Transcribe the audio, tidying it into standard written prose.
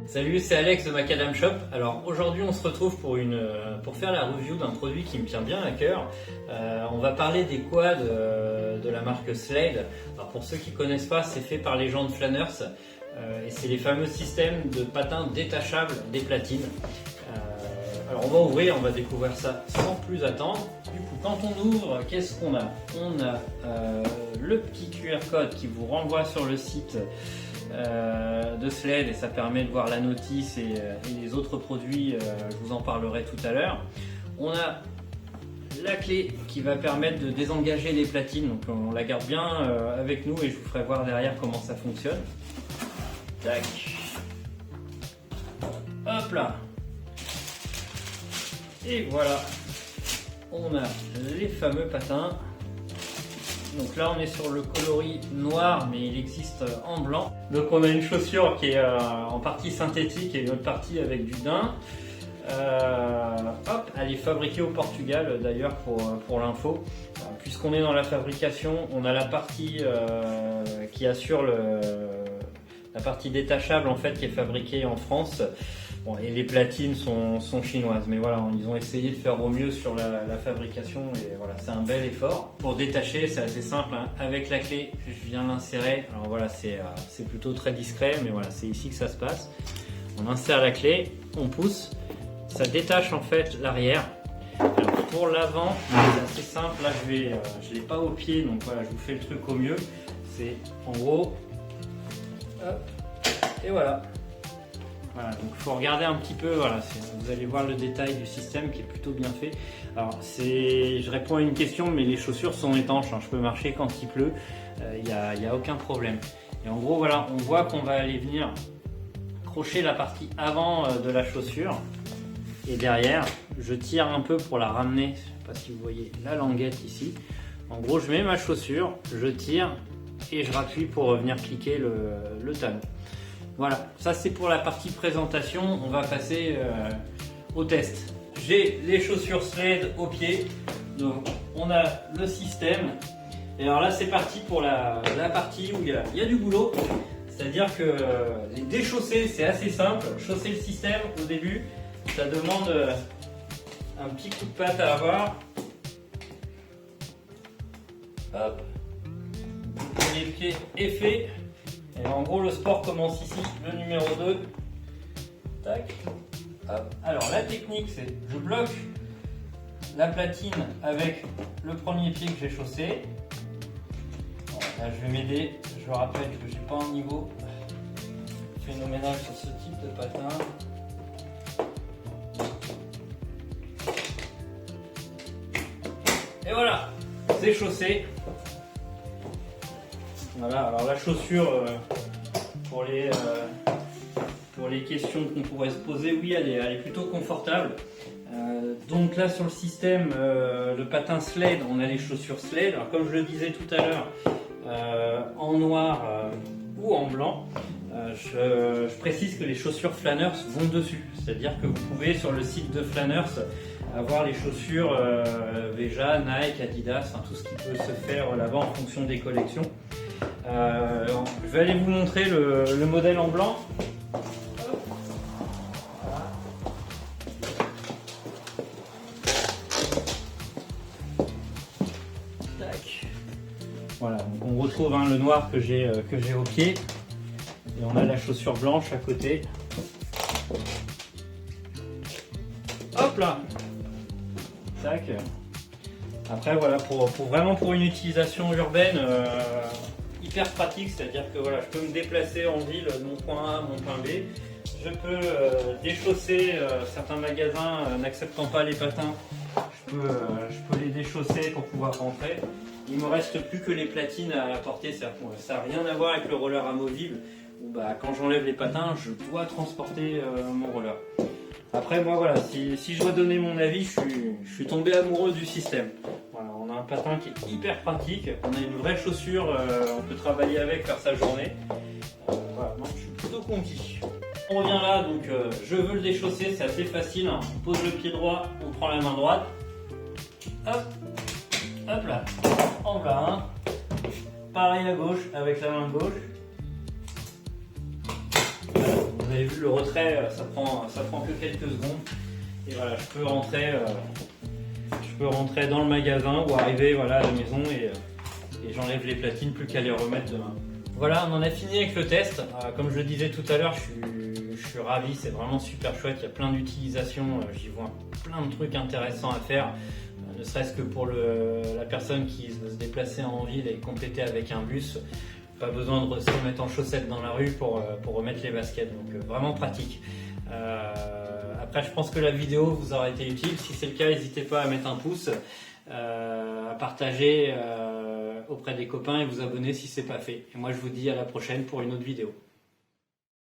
Salut, c'est Alex de Macadam Shop. Alors aujourd'hui on se retrouve pour faire la review d'un produit qui me tient bien à cœur. On va parler des quads de la marque Slade. Alors pour ceux qui ne connaissent pas, c'est fait par les gens de Flanners et c'est les fameux systèmes de patins détachables des platines. Alors on va ouvrir, on va découvrir ça sans plus attendre. Du coup quand on ouvre, qu'est-ce qu'on a? On a le petit QR code qui vous renvoie sur le site de Slade et ça permet de voir la notice et les autres produits, je vous en parlerai tout à l'heure. On a la clé qui va permettre de désengager les platines, donc on la garde bien avec nous et je vous ferai voir derrière comment ça fonctionne. Tac. Hop là. Et voilà, on a les fameux patins. Donc là on est sur le coloris noir mais il existe en blanc. Donc on a une chaussure qui est en partie synthétique et une autre partie avec du daim. Hop, elle est fabriquée au Portugal d'ailleurs pour l'info. Puisqu'on est dans la fabrication, on a la partie qui assure la partie détachable en fait qui est fabriquée en France. Bon, et les platines sont chinoises, mais voilà, ils ont essayé de faire au mieux sur la fabrication et voilà, c'est un bel effort. Pour détacher, c'est assez simple, hein. Avec la clé, je viens l'insérer. Alors voilà, c'est plutôt très discret, mais voilà, c'est ici que ça se passe. On insère la clé, on pousse, ça détache en fait l'arrière. Alors pour l'avant, c'est assez simple. Là, je l'ai pas au pied, donc voilà, je vous fais le truc au mieux. C'est en gros, hop, et voilà. Voilà, donc il faut regarder un petit peu, voilà, vous allez voir le détail du système qui est plutôt bien fait. Alors je réponds à une question, mais les chaussures sont étanches, hein, je peux marcher quand il pleut, il n'y a aucun problème. Et en gros voilà, on voit qu'on va aller venir accrocher la partie avant de la chaussure et derrière je tire un peu pour la ramener, je ne sais pas si vous voyez la languette ici. En gros je mets ma chaussure, je tire et je rappuie pour venir cliquer le talon. Voilà, ça c'est pour la partie présentation, on va passer au test. J'ai les chaussures Slade au pied, donc on a le système. Et alors là c'est parti pour la partie où il y a du boulot. C'est-à-dire que les déchausser c'est assez simple. Chausser le système au début, ça demande un petit coup de patte à avoir. Hop, le premier pied est fait. Et en gros le sport commence ici, le numéro 2. Tac. Hop. Alors la technique c'est je bloque la platine avec le premier pied que j'ai chaussé. Bon, là je vais m'aider, je rappelle que j'ai pas un niveau phénoménal sur ce type de patin. Et voilà, c'est chaussé. Voilà, alors la chaussure, pour les questions qu'on pourrait se poser, oui, elle est plutôt confortable. Donc là sur le système, le patin Slade, on a les chaussures Slade. Alors comme je le disais tout à l'heure, en noir ou en blanc. Je précise que les chaussures Flanners vont dessus. C'est-à-dire que vous pouvez sur le site de Flanners avoir les chaussures Veja, Nike, Adidas, enfin, tout ce qui peut se faire là-bas en fonction des collections. Je vais aller vous montrer le modèle en blanc. Tac. Voilà, donc on retrouve hein, le noir que j'ai au pied et on a la chaussure blanche à côté. Hop là. Tac. Après voilà, vraiment pour une utilisation urbaine hyper pratique, c'est-à-dire que voilà, je peux me déplacer en ville de mon point A à mon point B. Je peux déchausser, certains magasins n'acceptant pas les patins, je peux les déchausser pour pouvoir rentrer. Il me reste plus que les platines à porter, ça n'a rien à voir avec le roller amovible où bah, quand j'enlève les patins, je dois transporter mon roller. Après moi voilà, si je dois donner mon avis, je suis tombé amoureux du système. Voilà, on a un patin qui est hyper pratique, on a une vraie chaussure, on peut travailler avec, faire sa journée. Voilà, moi je suis plutôt conquis. On revient là, donc je veux le déchausser, c'est assez facile, hein. On pose le pied droit, on prend la main droite. Hop, hop là, en voilà un. Pareil à gauche avec la main gauche. Voilà, vous avez vu le retrait, ça prend que quelques secondes. Et voilà, je peux rentrer dans le magasin ou arriver voilà, à la maison et j'enlève les platines, plus qu'à les remettre demain. Voilà, on en a fini avec le test. Comme je le disais tout à l'heure, je suis ravi, c'est vraiment super chouette. Il y a plein d'utilisations, j'y vois plein de trucs intéressants à faire. Ne serait-ce que pour la personne qui veut se déplacer en ville et compléter avec un bus. Pas besoin de se remettre en chaussettes dans la rue pour remettre les baskets. Donc vraiment pratique. Après, je pense que la vidéo vous aura été utile. Si c'est le cas, n'hésitez pas à mettre un pouce, à partager auprès des copains et vous abonner si ce n'est pas fait. Et moi, je vous dis à la prochaine pour une autre vidéo.